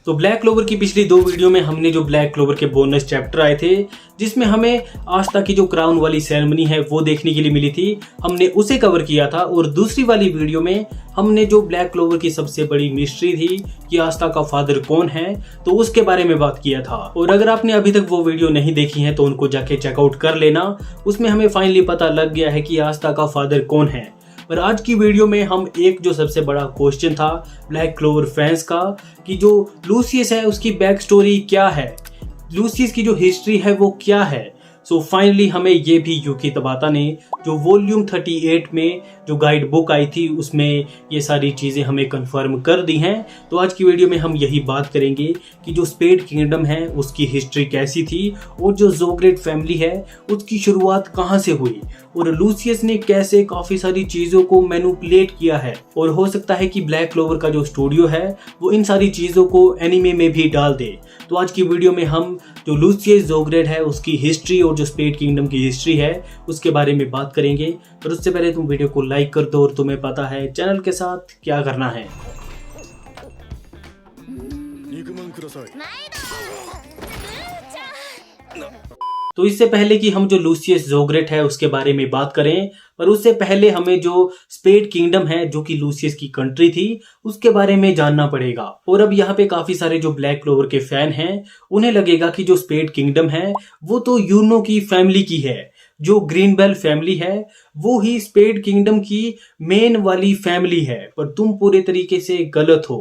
तो black clover की पिछली 2 वीडियो में हमने जो ब्लैक क्लोवर के बोनस चैप्टर आए थे, जिसमें हमें आस्था की जो क्राउन वाली सेरेमनी है वो देखने के लिए मिली थी, हमने उसे कवर किया था। और दूसरी वाली वीडियो में हमने जो ब्लैक क्लोवर की सबसे बड़ी मिस्ट्री थी कि आस्था का फादर कौन है, तो उसके बारे में बात किया था। और अगर आपने अभी तक वो वीडियो नहीं देखी है तो उनको जाके चेकआउट कर लेना। उसमें हमें फाइनली पता लग गया है कि आस्था का फादर कौन है। पर आज की वीडियो में हम एक जो सबसे बड़ा क्वेश्चन था ब्लैक क्लोवर फैंस का, कि जो लूसियस है उसकी बैक स्टोरी क्या है, लूसियस की जो हिस्ट्री है वो क्या है। सो फाइनली हमें ये भी यूकी तबाता ने जो वॉल्यूम 38 में जो गाइड बुक आई थी उसमें ये सारी चीज़ें हमें कंफर्म कर दी हैं। तो आज की वीडियो में हम यही बात करेंगे कि जो स्पेड किंगडम है उसकी हिस्ट्री कैसी थी, और जो ज़ोग्रेट फैमिली है उसकी शुरुआत कहाँ से हुई, और लूसियस ने कैसे काफ़ी सारी चीज़ों को मैनिपुलेट किया है। और हो सकता है कि ब्लैक क्लोवर का जो स्टूडियो है वो इन सारी चीज़ों को एनिमे में भी डाल दे। तो आज की वीडियो में हम जो लूसियस ज़ोग्रेट है उसकी हिस्ट्री और जो स्पेड किंगडम की हिस्ट्री है उसके बारे में बात करेंगे। पर उससे पहले तुम वीडियो को लाइक कर दो और तुम्हें पता है चैनल के साथ क्या करना है। तो इससे पहले कि हम जो लूसियस ज़ोग्रेट है उसके बारे में बात करें, पर उससे पहले हमें जो स्पेड किंगडम है जो कि लूसियस की कंट्री थी उसके बारे में जानना पड़ेगा। और अब यहाँ पे काफी सारे जो ब्लैक क्लोवर के फैन हैं उन्हें लगेगा कि जो स्पेड किंगडम है वो तो यूनो की फैमिली की है, जो ग्रीन बेल फैमिली है वो ही स्पेड किंगडम की मेन वाली फैमिली है। पर तुम पूरे तरीके से गलत हो,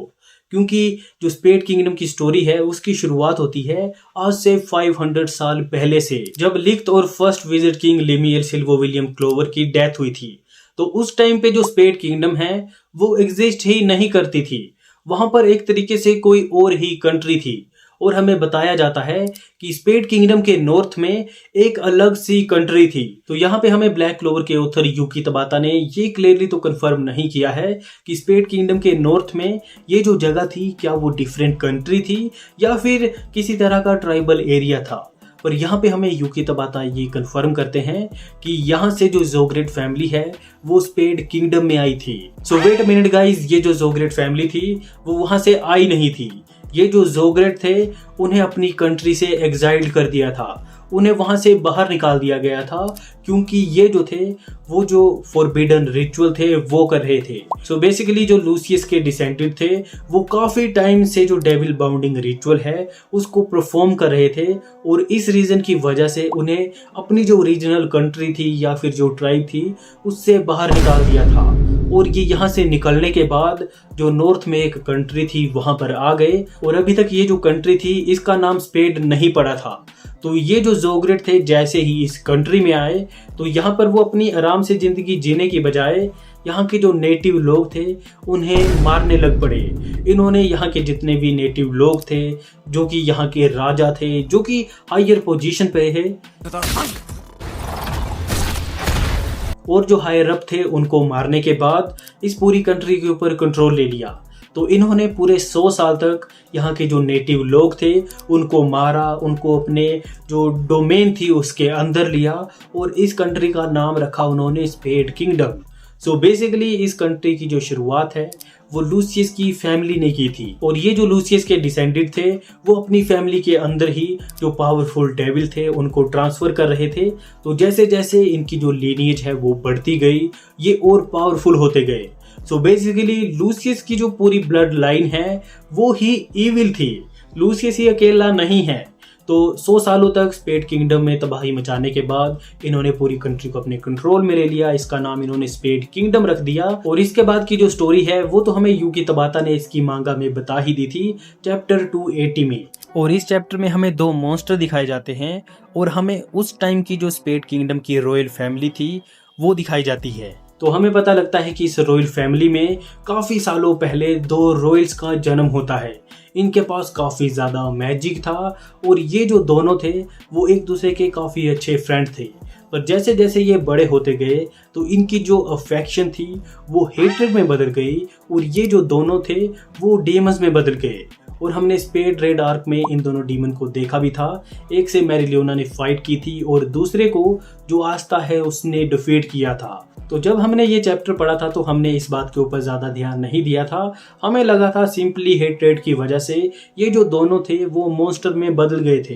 क्योंकि जो स्पेड किंगडम की स्टोरी है उसकी शुरुआत होती है आज से 500 साल पहले से, जब लिख्त और फर्स्ट विजिट किंग लेमियल सिल्वो विलियम क्लोवर की डेथ हुई थी। तो उस टाइम पे जो स्पेड किंगडम है वो एग्जिस्ट ही नहीं करती थी, वहां पर एक तरीके से कोई और ही कंट्री थी। और हमें बताया जाता है कि स्पेड किंगडम के नॉर्थ में एक अलग सी कंट्री थी। तो यहाँ पे हमें ब्लैक क्लोवर के ऑथर यूकी तबाता ने ये क्लियरली तो कंफर्म नहीं किया है कि स्पेड किंगडम के नॉर्थ में ये जो जगह थी क्या वो डिफरेंट कंट्री थी या फिर किसी तरह का ट्राइबल एरिया था। पर यहाँ पे हमें यूकी तबाता ये कंफर्म करते हैं कि यहाँ से जो ज़ोग्रेट फैमिली है वो स्पेड किंगडम में आई थी। सो वेट अ मिनट गाइस, ये जो ज़ोग्रेट फैमिली थी वो वहां से आई नहीं थी। ये जो ज़ोग्रेट थे उन्हें अपनी कंट्री से एग्जाइल्ड कर दिया था, उन्हें वहां से बाहर निकाल दिया गया था, क्योंकि ये जो थे वो जो फॉरबिडन रिचुअल थे वो कर रहे थे। सो बेसिकली जो लूसियस के डिसेंडेंट थे वो काफी टाइम से जो डेविल बाउंडिंग रिचुअल है उसको परफॉर्म कर रहे थे, और इस रीजन की वजह से उन्हें अपनी जो ओरिजिनल कंट्री थी या फिर जो ट्राइब थी उससे बाहर निकाल दिया था। और ये यहाँ से निकलने के बाद जो नॉर्थ में एक कंट्री थी वहां पर आ गए, और अभी तक ये जो कंट्री थी इसका नाम स्पेड नहीं पड़ा था। तो ये जो ज़ोग्रेट थे जैसे ही इस कंट्री में आए तो यहाँ पर वो अपनी आराम से जिंदगी जीने की बजाय यहाँ के जो नेटिव लोग थे उन्हें मारने लग पड़े। इन्होंने यहाँ के जितने भी नेटिव लोग थे, जो कि यहाँ के राजा थे, जो कि हायर पोजीशन पे है, और जो हायर अप थे, उनको मारने के बाद इस पूरी कंट्री के ऊपर कंट्रोल ले लिया। तो इन्होंने पूरे 100 साल तक यहाँ के जो नेटिव लोग थे उनको मारा, उनको अपने जो डोमेन थी उसके अंदर लिया, और इस कंट्री का नाम रखा उन्होंने स्पेड किंगडम। सो बेसिकली इस कंट्री की जो शुरुआत है वो लूसियस की फैमिली ने की थी, और ये जो लूसियस के डिसेंडेंट थे वो अपनी फैमिली के अंदर ही जो पावरफुल डेविल थे उनको ट्रांसफर कर रहे थे। तो जैसे जैसे इनकी जो लीनिएज है वो बढ़ती गई, ये और पावरफुल होते गए। सो बेसिकली लूसियस की जो पूरी ब्लड लाइन है वो ही इविल थी, लूसियस ही अकेला नहीं है। तो 100 सालों तक स्पेड किंगडम में तबाही मचाने के बाद इन्होंने पूरी कंट्री को अपने कंट्रोल में ले लिया, इसका नाम इन्होंने स्पेड किंगडम रख दिया। और इसके बाद की जो स्टोरी है वो तो हमें यूकी तबाता ने इसकी मांगा में बता ही दी थी चैप्टर 280 में। और इस चैप्टर में हमें 2 मॉन्स्टर दिखाए जाते हैं, और हमें उस टाइम की जो स्पेड किंगडम की रॉयल फैमिली थी वो दिखाई जाती है। तो हमें पता लगता है कि इस रॉयल फैमिली में काफी सालों पहले 2 रॉयल्स का जन्म होता है। इनके पास काफी ज्यादा मैजिक था, और ये जो दोनों थे वो एक दूसरे के काफी अच्छे फ्रेंड थे। पर जैसे जैसे ये बड़े होते गए तो इनकी जो अफेक्शन थी वो हेट्रेड में बदल गई, और ये जो दोनों थे वो डेमस में बदल गए। और हमने स्पेड रेड आर्क में इन दोनों डीमन को देखा भी था। एक से मेरिलियोना ने फाइट की थी और दूसरे को जो आस्था है उसने डिफीट किया था। तो जब हमने ये चैप्टर पढ़ा था तो हमने इस बात के ऊपर ज़्यादा ध्यान नहीं दिया था। हमें लगा था सिंपली हेट्रेड की वजह से ये जो दोनों थे वो मॉन्स्टर में बदल गए थे,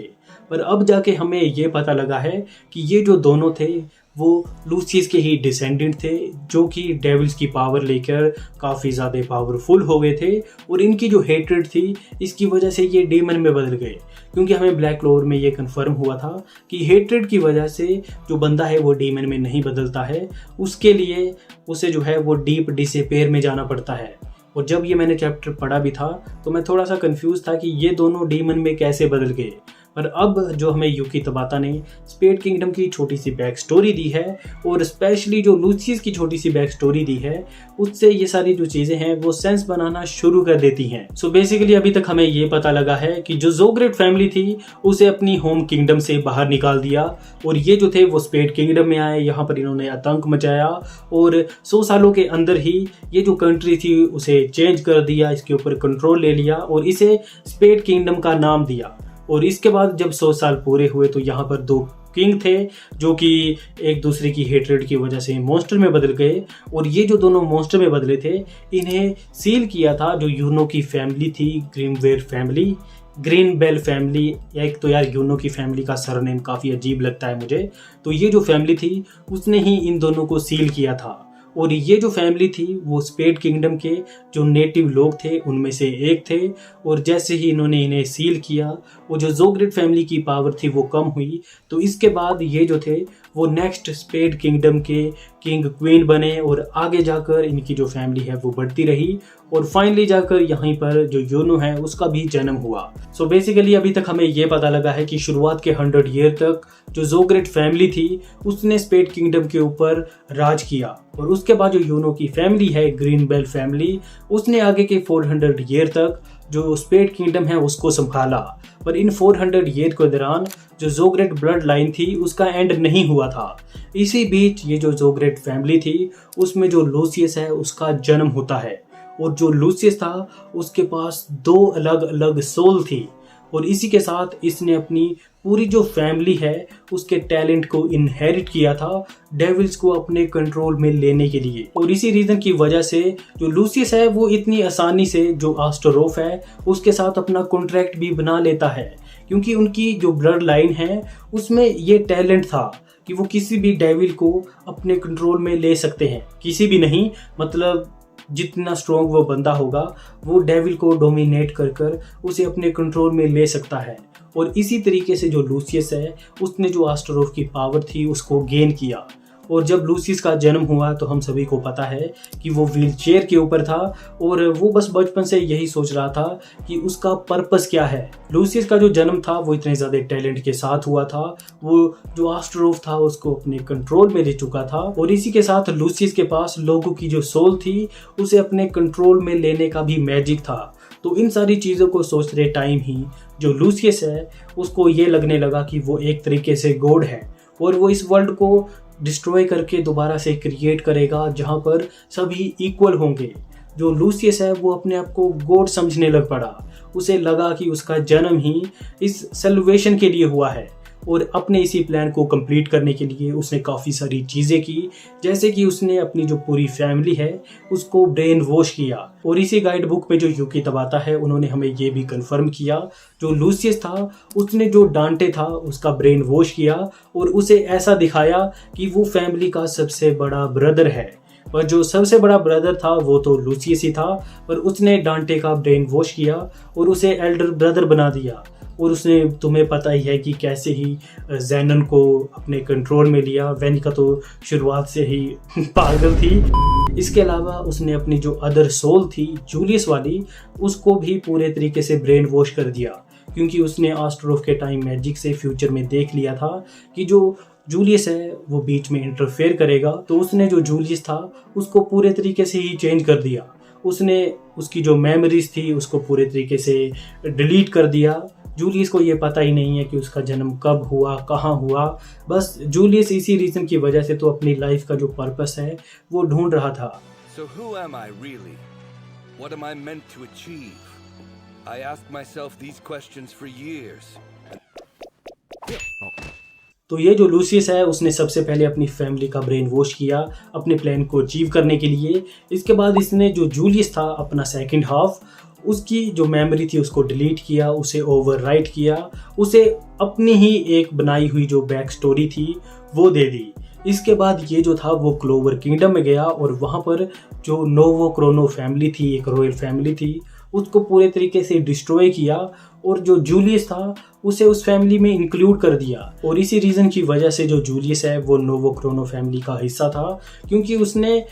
पर अब जाके हमें ये पता लगा है कि ये जो दोनों थे वो लूसियस के ही डिसेंडेंट थे, जो कि डेविल्स की पावर लेकर काफ़ी ज़्यादा पावरफुल हो गए थे। और इनकी जो हेट्रेड थी इसकी वजह से ये डेमन में बदल गए, क्योंकि हमें ब्लैक क्लोवर में ये कंफर्म हुआ था कि हेट्रेड की वजह से जो बंदा है वो डेमन में नहीं बदलता है, उसके लिए उसे जो है वो डीप डिसअपीयर में जाना पड़ता है। और जब ये मैंने चैप्टर पढ़ा भी था तो मैं थोड़ा सा कंफ्यूज था कि ये दोनों डीमन में कैसे बदल गए। पर अब जो हमें यूकी तबाता ने स्पेड किंगडम की छोटी सी बैक स्टोरी दी है और स्पेशली जो लूसियस की छोटी सी बैक स्टोरी दी है, उससे ये सारी जो चीज़ें हैं वो सेंस बनाना शुरू कर देती हैं। सो बेसिकली अभी तक हमें ये पता लगा है कि जो जोग्रेट फैमिली थी उसे अपनी होम किंगडम से बाहर निकाल दिया और ये जो थे वो स्पेड किंगडम में आए। यहाँ पर इन्होंने आतंक मचाया और 100 सालों के अंदर ही ये जो कंट्री थी उसे चेंज कर दिया, इसके ऊपर कंट्रोल ले लिया और इसे स्पेड किंगडम का नाम दिया। और इसके बाद जब 100 साल पूरे हुए तो यहाँ पर 2 किंग थे जो कि एक दूसरे की हेट्रेड की वजह से मॉन्स्टर में बदल गए। और ये जो दोनों मॉन्स्टर में बदले थे इन्हें सील किया था जो यूनो की फैमिली थी, ग्रीनवेयर फैमिली, ग्रीन बेल फैमिली। एक तो यार यूनो की फैमिली का सरनेम काफ़ी अजीब लगता है मुझे, तो ये जो फैमिली थी उसने ही इन दोनों को सील किया था। और ये जो फैमिली थी वो स्पेड किंगडम के जो नेटिव लोग थे उनमें से एक थे। और जैसे ही इन्होंने इन्हें सील किया और जो जोग्रेट फैमिली की पावर थी वो कम हुई, तो इसके बाद ये जो थे वो नेक्स्ट स्पेड किंगडम के किंग क्वीन बने और आगे जाकर इनकी जो फैमिली है वो बढ़ती रही और फाइनली जाकर यहीं पर जो यूनो है उसका भी जन्म हुआ। सो बेसिकली अभी तक हमें ये पता लगा है कि शुरुआत के 100 ईयर तक जो जोग्रेट फैमिली थी उसने स्पेड किंगडम के ऊपर राज किया और उसके बाद जो यूनो की फैमिली है, ग्रीन बेल फैमिली, उसने आगे के 400 ईयर तक जो स्पेड किंगडम है उसको संभाला। पर इन 400 ईयर के दौरान जो जोग्रेट ब्लड लाइन थी उसका एंड नहीं हुआ था। इसी बीच ये जो जोग्रेट फैमिली थी उसमें जो लूसियस है उसका जन्म होता है और जो लूसियस था उसके पास 2 अलग अलग सोल थी और इसी के साथ इसने अपनी पूरी जो फैमिली है उसके टैलेंट को इनहेरिट किया था डेविल्स को अपने कंट्रोल में लेने के लिए। और इसी रीजन की वजह से जो लूसियस है वो इतनी आसानी से जो आस्टरोफ है उसके साथ अपना कॉन्ट्रैक्ट भी बना लेता है, क्योंकि उनकी जो ब्लड लाइन है उसमें ये टैलेंट था कि वो किसी भी डेविल को अपने कंट्रोल में ले सकते हैं। किसी भी नहीं, मतलब जितना स्ट्रॉन्ग वो बंदा होगा वो डेविल को डोमिनेट कर कर उसे अपने कंट्रोल में ले सकता है। और इसी तरीके से जो लूसियस है उसने जो आस्टरोफ की पावर थी उसको गेन किया। और जब लूसियस का जन्म हुआ तो हम सभी को पता है कि वो व्हील चेयर के ऊपर था और वो बस बचपन से यही सोच रहा था कि उसका पर्पस क्या है। लूसियस का जो जन्म था वो इतने ज़्यादा टैलेंट के साथ हुआ था, वो जो आस्टरोफ था उसको अपने कंट्रोल में ले चुका था और इसी के साथ लूसियस के पास लोगों की जो सोल थी उसे अपने कंट्रोल में लेने का भी मैजिक था। तो इन सारी चीज़ों को सोचते टाइम ही जो लूसियस है उसको ये लगने लगा कि वो एक तरीके से गॉड है और वो इस वर्ल्ड को डिस्ट्रॉय करके दोबारा से क्रिएट करेगा जहाँ पर सभी इक्वल होंगे। जो लूसियस है वो अपने आप को गॉड समझने लग पड़ा। उसे लगा कि उसका जन्म ही इस सल्वेशन के लिए हुआ है और अपने इसी प्लान को कंप्लीट करने के लिए उसने काफ़ी सारी चीज़ें की, जैसे कि उसने अपनी जो पूरी फैमिली है उसको ब्रेन वॉश किया। और इसी गाइड बुक में जो यूकी तबाता है उन्होंने हमें ये भी कंफर्म किया जो लूसियस था उसने जो डांटे था उसका ब्रेन वॉश किया और उसे ऐसा दिखाया कि वो फैमिली का सबसे बड़ा ब्रदर है। पर जो सबसे बड़ा ब्रदर था वो तो लूसियस ही था, पर उसने डांटे का ब्रेन वॉश किया और उसे एल्डर ब्रदर बना दिया। और उसने, तुम्हें पता ही है कि कैसे ही ज़ैनन को अपने कंट्रोल में लिया। वेनिका तो शुरुआत से ही पागल थी। इसके अलावा उसने अपनी जो अदर सोल थी जूलियस वाली उसको भी पूरे तरीके से ब्रेन वॉश कर दिया, क्योंकि उसने आस्ट्रोफ के टाइम मैजिक से फ्यूचर में देख लिया था कि जो जूलियस है वो बीच में इंटरफेयर करेगा। तो उसने जो जूलियस था उसको पूरे तरीके से ही चेंज कर दिया। उसने उसकी जो मेमोरीज थी उसको पूरे तरीके से डिलीट कर दिया। जूलियस को ये पता ही नहीं है कि उसका जन्म कब हुआ, कहाँ हुआ। बस जूलियस इसी रीज़न की वजह से तो अपनी लाइफ का जो पर्पस है वो ढूंढ रहा था। So who am I really? What am I meant to achieve? I ask myself these questions for years. तो ये जो लूसियस है उसने सबसे पहले अपनी फैमिली का ब्रेन वॉश किया अपने प्लान को अचीव करने के लिए। इसके बाद इसने जो जूलियस था अपना सेकंड हाफ, उसकी जो मेमोरी थी उसको डिलीट किया, उसे ओवरराइट किया, उसे अपनी ही एक बनाई हुई जो बैक स्टोरी थी वो दे दी। इसके बाद ये जो था वो क्लोवर किंगडम में गया और वहाँ पर जो नोवो क्रोनो फैमिली थी, एक रॉयल फैमिली थी, उसको पूरे तरीके से डिस्ट्रॉय किया और जो जूलियस था उसे उस फैमिली में इंक्लूड कर दिया। और इसी रीज़न की वजह से जो जूलियस है वो नोवो क्रोनो फैमिली का हिस्सा था, क्योंकि उसने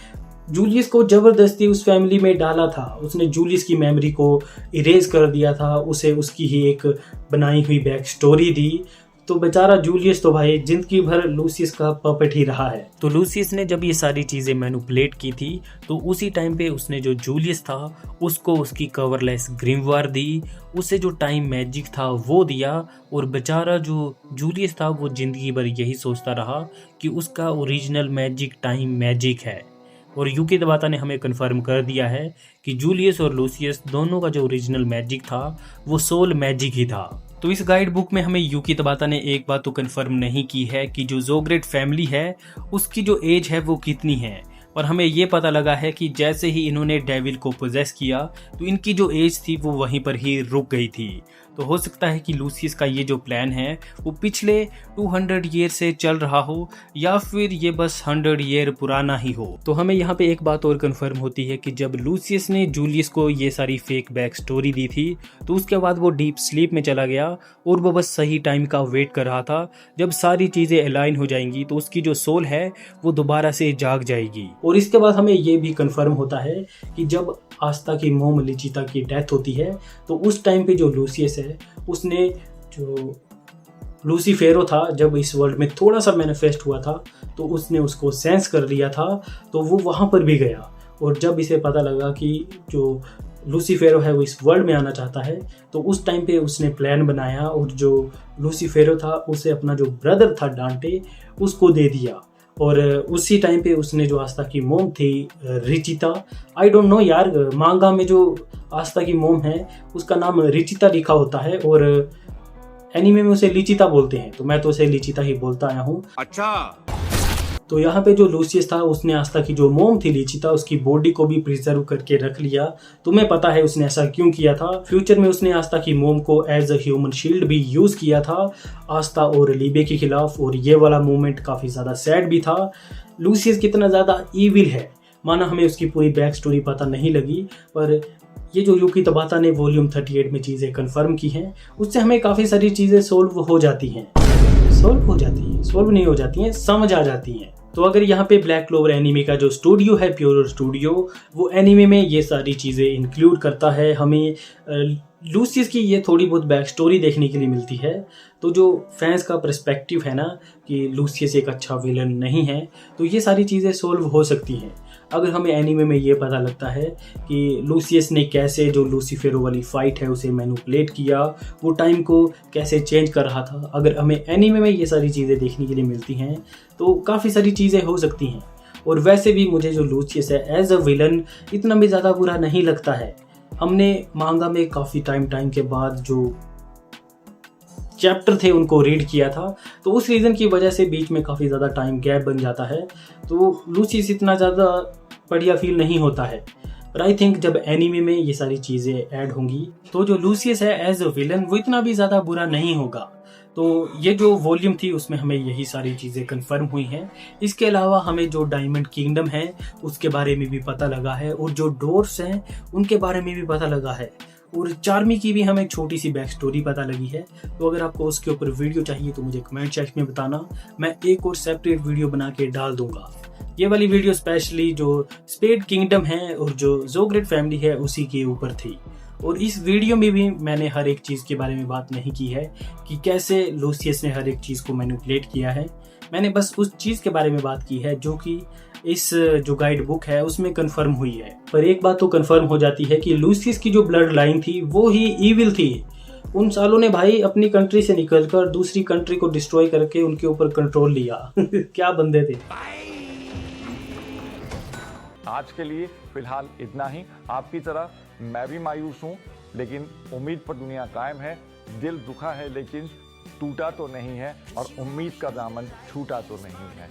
जूलियस को ज़बरदस्ती उस फैमिली में डाला था। उसने जूलियस की मेमोरी को इरेज कर दिया था, उसे उसकी ही एक बनाई हुई बैक स्टोरी दी। तो बेचारा जूलियस तो भाई जिंदगी भर लूसियस का पपेट ही रहा है। तो लूसियस ने जब ये सारी चीज़ें मैनिपुलेट की थी तो उसी टाइम पे उसने जो जूलियस था उसको उसकी कवरलेस ग्रिमवार दी, उसे जो टाइम मैजिक था वो दिया। और बेचारा जो जूलियस था वो ज़िंदगी भर यही सोचता रहा कि उसका ओरिजिनल मैजिक टाइम मैजिक है। और यूकी तबाता ने हमें कन्फर्म कर दिया है कि जूलियस और लूसियस दोनों का जो ओरिजिनल मैजिक था वो सोल मैजिक ही था। तो इस गाइड बुक में हमें यूकी तबाता ने एक बात तो कन्फर्म नहीं की है कि जो जोग्रेट फैमिली है उसकी जो एज है वो कितनी है, और हमें ये पता लगा है कि जैसे ही इन्होंने डेविल को पोजेस किया तो इनकी जो एज थी वो वहीं पर ही रुक गई थी। तो हो सकता है कि लूसियस का ये जो प्लान है वो पिछले 200 ईयर से चल रहा हो या फिर ये बस 100 ईयर पुराना ही हो। तो हमें यहाँ पे एक बात और कंफर्म होती है कि जब लूसियस ने जूलियस को ये सारी फेक बैक स्टोरी दी थी तो उसके बाद वो डीप स्लीप में चला गया और वो बस सही टाइम का वेट कर रहा था। जब सारी चीज़ें अलाइन हो जाएंगी तो उसकी जो सोल है वो दोबारा से जाग जाएगी। और इसके बाद हमें ये भी कंफर्म होता है कि जब आस्था की मोम लिचिता की डेथ होती है तो उस टाइम पे जो लूसियस है उसने जो लूसीफेरो था जब इस वर्ल्ड में थोड़ा सा मैनिफेस्ट हुआ था तो उसने उसको सेंस कर लिया था, तो वो वहाँ पर भी गया। और जब इसे पता लगा कि जो लूसीफेरो है वो इस वर्ल्ड में आना चाहता है तो उस टाइम पे उसने प्लान बनाया और जो लूसीफेरो था उसे अपना जो ब्रदर था डांटे उसको दे दिया। और उसी टाइम पे उसने जो आस्था की मोम थी रिचिता, आई डोंट नो यार, मांगा में जो आस्था की मोम है उसका नाम रिचिता लिखा होता है और एनीमे में उसे लिचिता बोलते हैं, तो मैं तो उसे लिचिता ही बोलता आया हूँ। अच्छा। तो यहाँ पे जो लूसियस था उसने आस्था की जो मोम थी लिचिता उसकी बॉडी को भी प्रिजर्व करके रख लिया। तुम्हें पता है उसने ऐसा क्यों किया था? फ्यूचर में उसने आस्था की मोम को एज अ ह्यूमन शील्ड भी यूज किया था आस्था और लीबे के खिलाफ, और ये वाला मूवमेंट काफी ज्यादा सैड भी था। लूसियस कितना ज्यादा ईविल है, माना हमें उसकी पूरी बैक स्टोरी पता नहीं लगी, पर ये जो यूकी तबाता ने वॉल्यूम 38 में चीज़ें कंफर्म की हैं उससे हमें काफ़ी सारी चीज़ें सोल्व नहीं हो जाती हैं, समझ आ जाती हैं। तो अगर यहाँ पे ब्लैक क्लोवर एनीमे का जो स्टूडियो है प्योर स्टूडियो, वो एनीमे में ये सारी चीज़ें इंक्लूड करता है। हमें लूसियस की ये थोड़ी बहुत बैक स्टोरी देखने के लिए मिलती है। तो जो फैंस का पर्सपेक्टिव है ना कि लूसियस एक अच्छा विलन नहीं है, तो ये सारी चीज़ें सोल्व हो सकती हैं अगर हमें एनीमे में ये पता लगता है कि लूसियस ने कैसे जो लूसीफेरो वाली फाइट है उसे मैनिपुलेट किया, वो टाइम को कैसे चेंज कर रहा था। अगर हमें एनीमे में ये सारी चीज़ें देखने के लिए मिलती हैं तो काफ़ी सारी चीज़ें हो सकती हैं। और वैसे भी मुझे जो लूसियस है एज अ विलन इतना भी ज़्यादा बुरा नहीं लगता है। हमने मांगा में काफ़ी टाइम के बाद जो चैप्टर थे उनको रीड किया था, तो उस रीज़न की वजह से बीच में काफ़ी ज़्यादा टाइम गैप बन जाता है, तो लूसियस इतना ज़्यादा बढ़िया फील नहीं होता है। पर आई थिंक जब एनीमे में ये सारी चीज़ें ऐड होंगी तो जो लूसियस है एज अ विलन वो इतना भी ज़्यादा बुरा नहीं होगा। तो ये जो वॉल्यूम थी उसमें हमें यही सारी चीज़ें कंफर्म हुई हैं। इसके अलावा हमें जो डायमंड किंगडम है उसके बारे में भी पता लगा है, और जो डोर्स हैं उनके बारे में भी पता लगा है, और चार्मी की भी हमें एक छोटी सी बैक स्टोरी पता लगी है। तो अगर आपको उसके ऊपर वीडियो चाहिए तो मुझे कमेंट सेक्शन में बताना, मैं एक और सेपरेट वीडियो बना के डाल दूंगा। ये वाली वीडियो स्पेशली जो स्पेड किंगडम है और जो जोग्रेट फैमिली है उसी के ऊपर थी। और इस वीडियो में भी मैंने हर एक चीज़ के बारे में बात नहीं की है कि कैसे लूसियस ने हर एक चीज़ को मैनिपुलेट किया है। मैंने बस उस चीज़ के बारे में बात की है जो कि इस जो गाइड बुक है उसमें कंफर्म हुई है। पर एक बात तो कंफर्म हो जाती है कि लूसियस की जो ब्लड लाइन थी वो ही ईविल थी। उन सालों ने भाई अपनी कंट्री से निकलकर दूसरी कंट्री को डिस्ट्रॉय करके उनके ऊपर कंट्रोल लिया। क्या बंदे थे। आज के लिए फिलहाल इतना ही। आपकी तरह मैं भी मायूस हूँ लेकिन उम्मीद पर दुनिया कायम है। दिल दुखा है लेकिन टूटा तो नहीं है, और उम्मीद का दामन छूटा तो नहीं है।